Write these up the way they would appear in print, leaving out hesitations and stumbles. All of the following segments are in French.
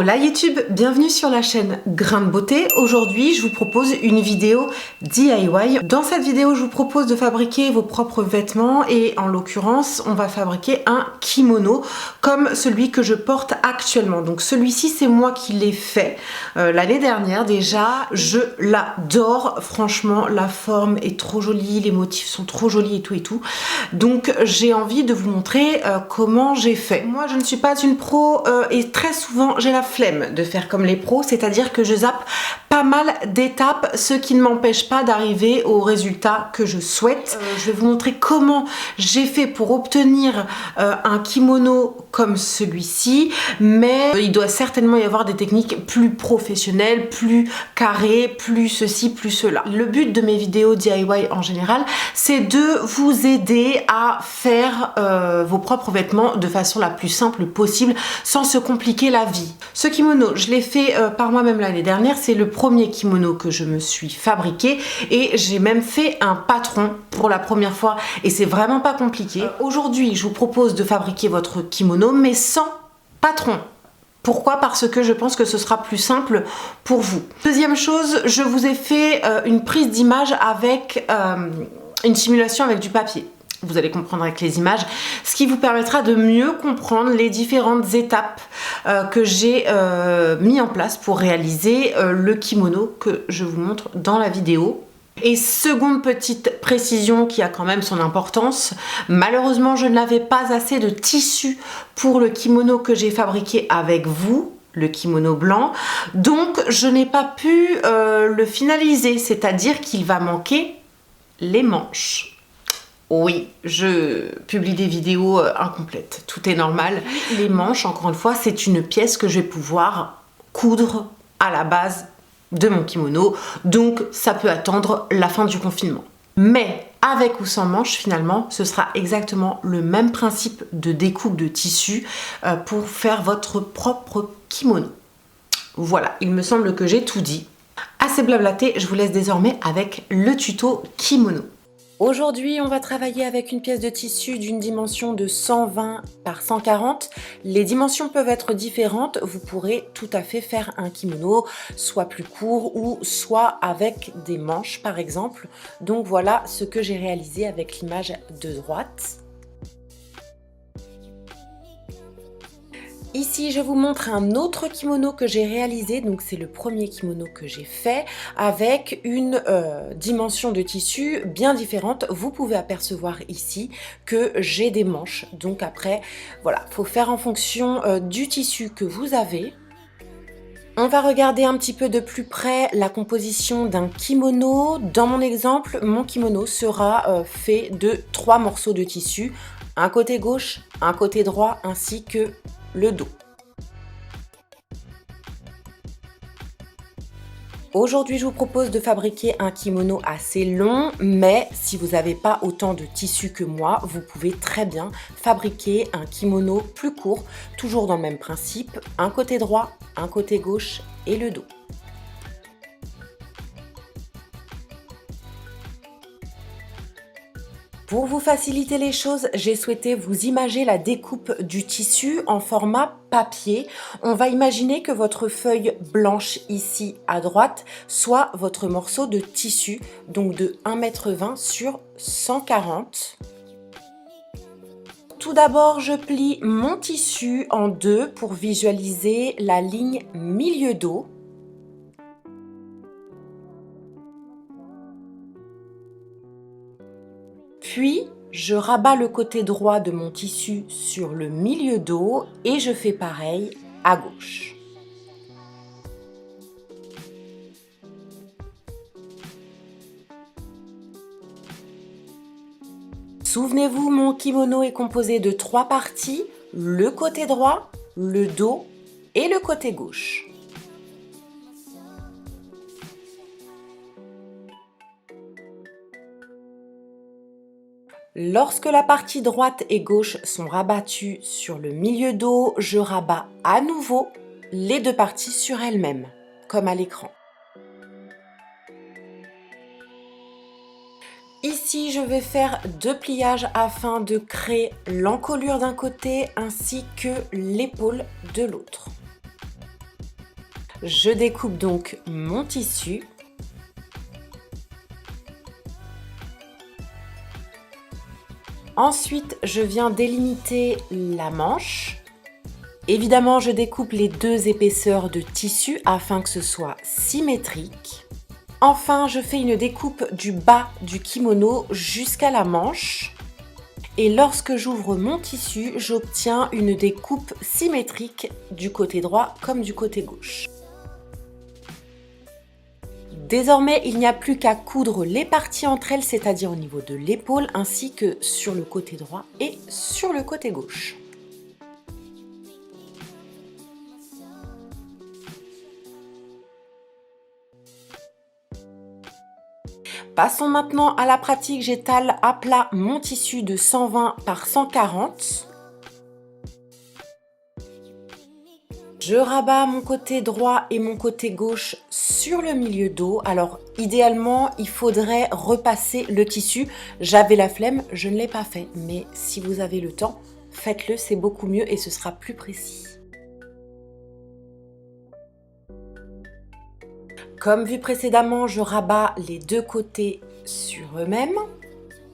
Hola YouTube, bienvenue sur la chaîne Grain de Beauté. Aujourd'hui, je vous propose une vidéo DIY. Dans cette vidéo, je vous propose de fabriquer vos propres vêtements et en l'occurrence, on va fabriquer un kimono comme celui que je porte actuellement. Donc celui-ci, c'est moi qui l'ai fait l'année dernière déjà. Je l'adore, franchement, la forme est trop jolie, les motifs sont trop jolis et tout et tout. Donc j'ai envie de vous montrer comment j'ai fait. Moi, je ne suis pas une pro et très souvent, j'ai la flemme de faire comme les pros, c'est-à-dire que je zappe pas mal d'étapes, ce qui ne m'empêche pas d'arriver au résultat que je souhaite. Je vais vous montrer comment j'ai fait pour obtenir un kimono comme celui-ci, mais il doit certainement y avoir des techniques plus professionnelles, plus carrées, plus ceci, plus cela. Le but de mes vidéos DIY en général, c'est de vous aider à faire vos propres vêtements de façon la plus simple possible, sans se compliquer la vie. Ce kimono, je l'ai fait par moi-même l'année dernière, c'est le premier kimono que je me suis fabriqué et j'ai même fait un patron pour la première fois et c'est vraiment pas compliqué. Aujourd'hui, je vous propose de fabriquer votre kimono mais sans patron. Pourquoi? Parce que je pense que ce sera plus simple pour vous. Deuxième chose, je vous ai fait une prise d'image avec une simulation avec du papier. Vous allez comprendre avec les images, ce qui vous permettra de mieux comprendre les différentes étapes que j'ai mis en place pour réaliser le kimono que je vous montre dans la vidéo. Et seconde petite précision qui a quand même son importance, malheureusement je n'avais pas assez de tissu pour le kimono que j'ai fabriqué avec vous, le kimono blanc, donc je n'ai pas pu le finaliser, c'est-à-dire qu'il va manquer les manches. Oui, je publie des vidéos incomplètes, tout est normal. Les manches, encore une fois, c'est une pièce que je vais pouvoir coudre à la base de mon kimono, donc ça peut attendre la fin du confinement. Mais avec ou sans manches, finalement, ce sera exactement le même principe de découpe de tissu pour faire votre propre kimono. Voilà, il me semble que j'ai tout dit. Assez blablaté, je vous laisse désormais avec le tuto kimono. Aujourd'hui, on va travailler avec une pièce de tissu d'une dimension de 120 par 140. Les dimensions peuvent être différentes. Vous pourrez tout à fait faire un kimono, soit plus court ou soit avec des manches, par exemple. Donc voilà ce que j'ai réalisé avec l'image de droite. Ici, je vous montre un autre kimono que j'ai réalisé, donc c'est le premier kimono que j'ai fait avec une dimension de tissu bien différente. Vous pouvez apercevoir ici que j'ai des manches, donc après, voilà, faut faire en fonction du tissu que vous avez. On va regarder un petit peu de plus près la composition d'un kimono. Dans mon exemple, mon kimono sera fait de 3 morceaux de tissu, un côté gauche, un côté droit, ainsi que le dos. Aujourd'hui, je vous propose de fabriquer un kimono assez long, mais si vous n'avez pas autant de tissu que moi, vous pouvez très bien fabriquer un kimono plus court, toujours dans le même principe, un côté droit, un côté gauche et le dos. Pour vous faciliter les choses, j'ai souhaité vous imager la découpe du tissu en format papier. On va imaginer que votre feuille blanche ici à droite soit votre morceau de tissu, donc de 1,20 m sur 140. Tout d'abord, je plie mon tissu en deux pour visualiser la ligne milieu dos. Puis, je rabats le côté droit de mon tissu sur le milieu dos et je fais pareil à gauche. Souvenez-vous, mon kimono est composé de 3 parties, le côté droit, le dos et le côté gauche. Lorsque la partie droite et gauche sont rabattues sur le milieu dos, je rabats à nouveau les deux parties sur elles-mêmes, comme à l'écran. Ici, je vais faire 2 pliages afin de créer l'encolure d'un côté ainsi que l'épaule de l'autre. Je découpe donc mon tissu. Ensuite, je viens délimiter la manche. Évidemment, je découpe les deux épaisseurs de tissu afin que ce soit symétrique. Enfin, je fais une découpe du bas du kimono jusqu'à la manche. Et lorsque j'ouvre mon tissu, j'obtiens une découpe symétrique du côté droit comme du côté gauche. Désormais, il n'y a plus qu'à coudre les parties entre elles, c'est-à-dire au niveau de l'épaule, ainsi que sur le côté droit et sur le côté gauche. Passons maintenant à la pratique. J'étale à plat mon tissu de 120 par 140. Je rabats mon côté droit et mon côté gauche sur le milieu dos. Alors idéalement, il faudrait repasser le tissu. J'avais la flemme, je ne l'ai pas fait. Mais si vous avez le temps, faites-le, c'est beaucoup mieux et ce sera plus précis. Comme vu précédemment, je rabats les deux côtés sur eux-mêmes.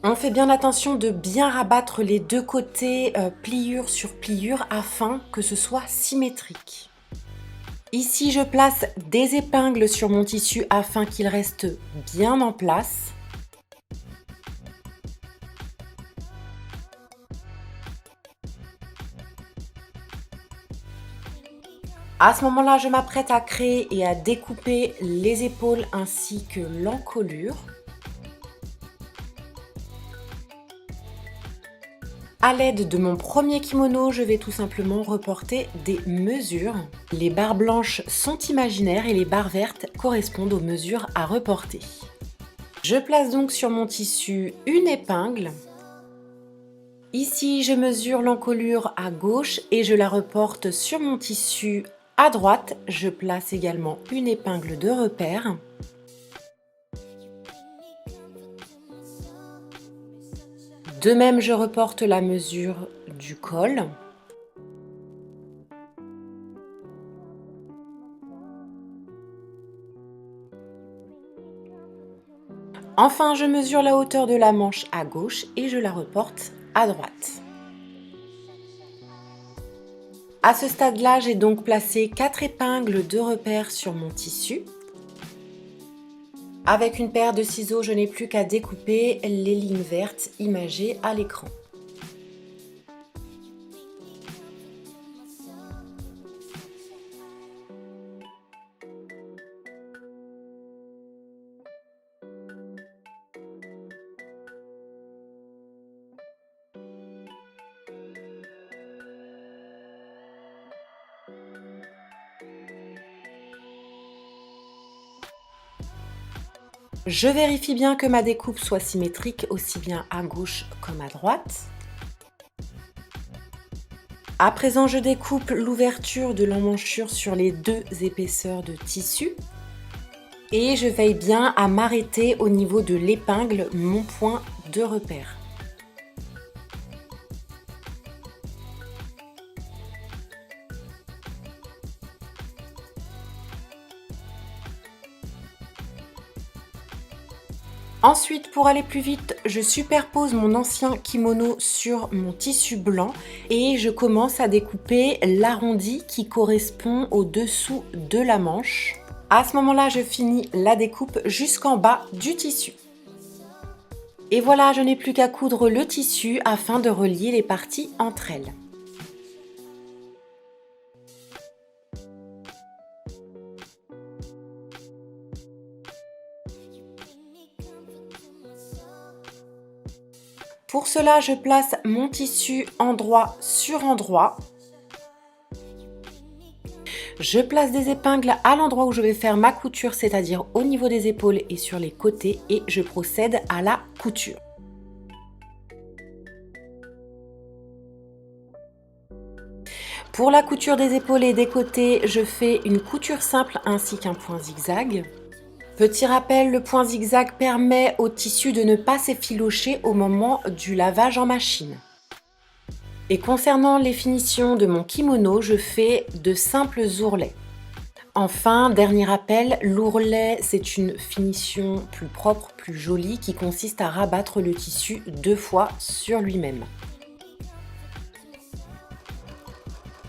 On fait bien attention de bien rabattre les deux côtés pliure sur pliure afin que ce soit symétrique. Ici, je place des épingles sur mon tissu afin qu'il reste bien en place. À ce moment-là, je m'apprête à créer et à découper les épaules ainsi que l'encolure. À l'aide de mon premier kimono, je vais tout simplement reporter des mesures. Les barres blanches sont imaginaires et les barres vertes correspondent aux mesures à reporter. Je place donc sur mon tissu une épingle. Ici, je mesure l'encolure à gauche et je la reporte sur mon tissu à droite. Je place également une épingle de repère. De même, je reporte la mesure du col. Enfin, je mesure la hauteur de la manche à gauche et je la reporte à droite. À ce stade-là, j'ai donc placé 4 épingles de repère sur mon tissu. Avec une paire de ciseaux, je n'ai plus qu'à découper les lignes vertes imagées à l'écran. Je vérifie bien que ma découpe soit symétrique aussi bien à gauche comme à droite. À présent, je découpe l'ouverture de l'emmanchure sur les deux épaisseurs de tissu. Et je veille bien à m'arrêter au niveau de l'épingle, mon point de repère. Ensuite, pour aller plus vite, je superpose mon ancien kimono sur mon tissu blanc et je commence à découper l'arrondi qui correspond au dessous de la manche. À ce moment-là, je finis la découpe jusqu'en bas du tissu. Et voilà, je n'ai plus qu'à coudre le tissu afin de relier les parties entre elles. Pour cela, je place mon tissu endroit sur endroit. Je place des épingles à l'endroit où je vais faire ma couture, c'est-à-dire au niveau des épaules et sur les côtés, et je procède à la couture. Pour la couture des épaules et des côtés, je fais une couture simple ainsi qu'un point zigzag. Petit rappel, le point zigzag permet au tissu de ne pas s'effilocher au moment du lavage en machine. Et concernant les finitions de mon kimono, je fais de simples ourlets. Enfin, dernier rappel, l'ourlet, c'est une finition plus propre, plus jolie, qui consiste à rabattre le tissu 2 fois sur lui-même.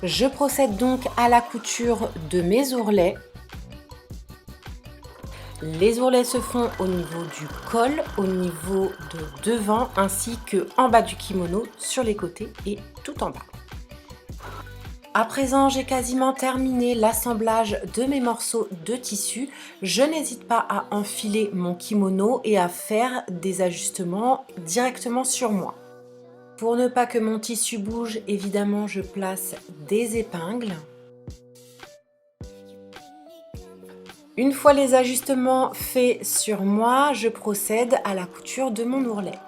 Je procède donc à la couture de mes ourlets. Les ourlets se font au niveau du col, au niveau de devant, ainsi que en bas du kimono, sur les côtés et tout en bas. À présent, j'ai quasiment terminé l'assemblage de mes morceaux de tissu. Je n'hésite pas à enfiler mon kimono et à faire des ajustements directement sur moi. Pour ne pas que mon tissu bouge, évidemment, je place des épingles. Une fois les ajustements faits sur moi, je procède à la couture de mon ourlet.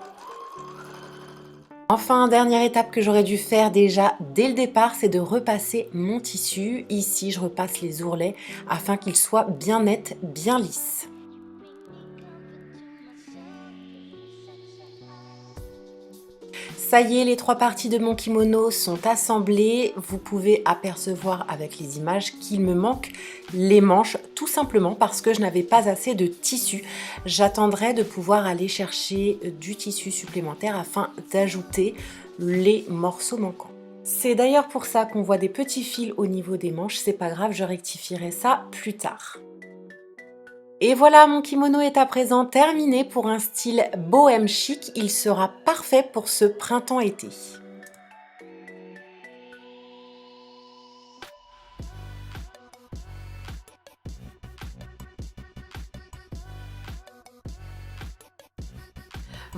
Enfin, dernière étape que j'aurais dû faire déjà dès le départ, c'est de repasser mon tissu. Ici, je repasse les ourlets afin qu'ils soient bien nets, bien lisses. Ça y est, les 3 parties de mon kimono sont assemblées. Vous pouvez apercevoir avec les images qu'il me manque les manches, tout simplement parce que je n'avais pas assez de tissu. J'attendrai de pouvoir aller chercher du tissu supplémentaire afin d'ajouter les morceaux manquants. C'est d'ailleurs pour ça qu'on voit des petits fils au niveau des manches. C'est pas grave, je rectifierai ça plus tard. Et voilà, mon kimono est à présent terminé pour un style bohème chic. Il sera parfait pour ce printemps-été.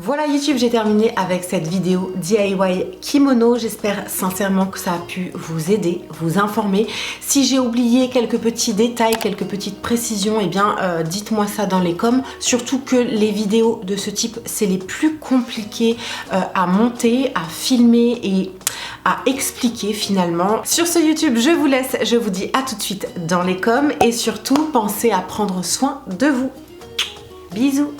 Voilà YouTube, j'ai terminé avec cette vidéo DIY kimono. J'espère sincèrement que ça a pu vous aider, vous informer. Si j'ai oublié quelques petits détails, quelques petites précisions, eh bien dites-moi ça dans les coms. Surtout que les vidéos de ce type, c'est les plus compliquées à monter, à filmer et à expliquer finalement. Sur ce YouTube, je vous laisse. Je vous dis à tout de suite dans les coms et surtout, pensez à prendre soin de vous. Bisous.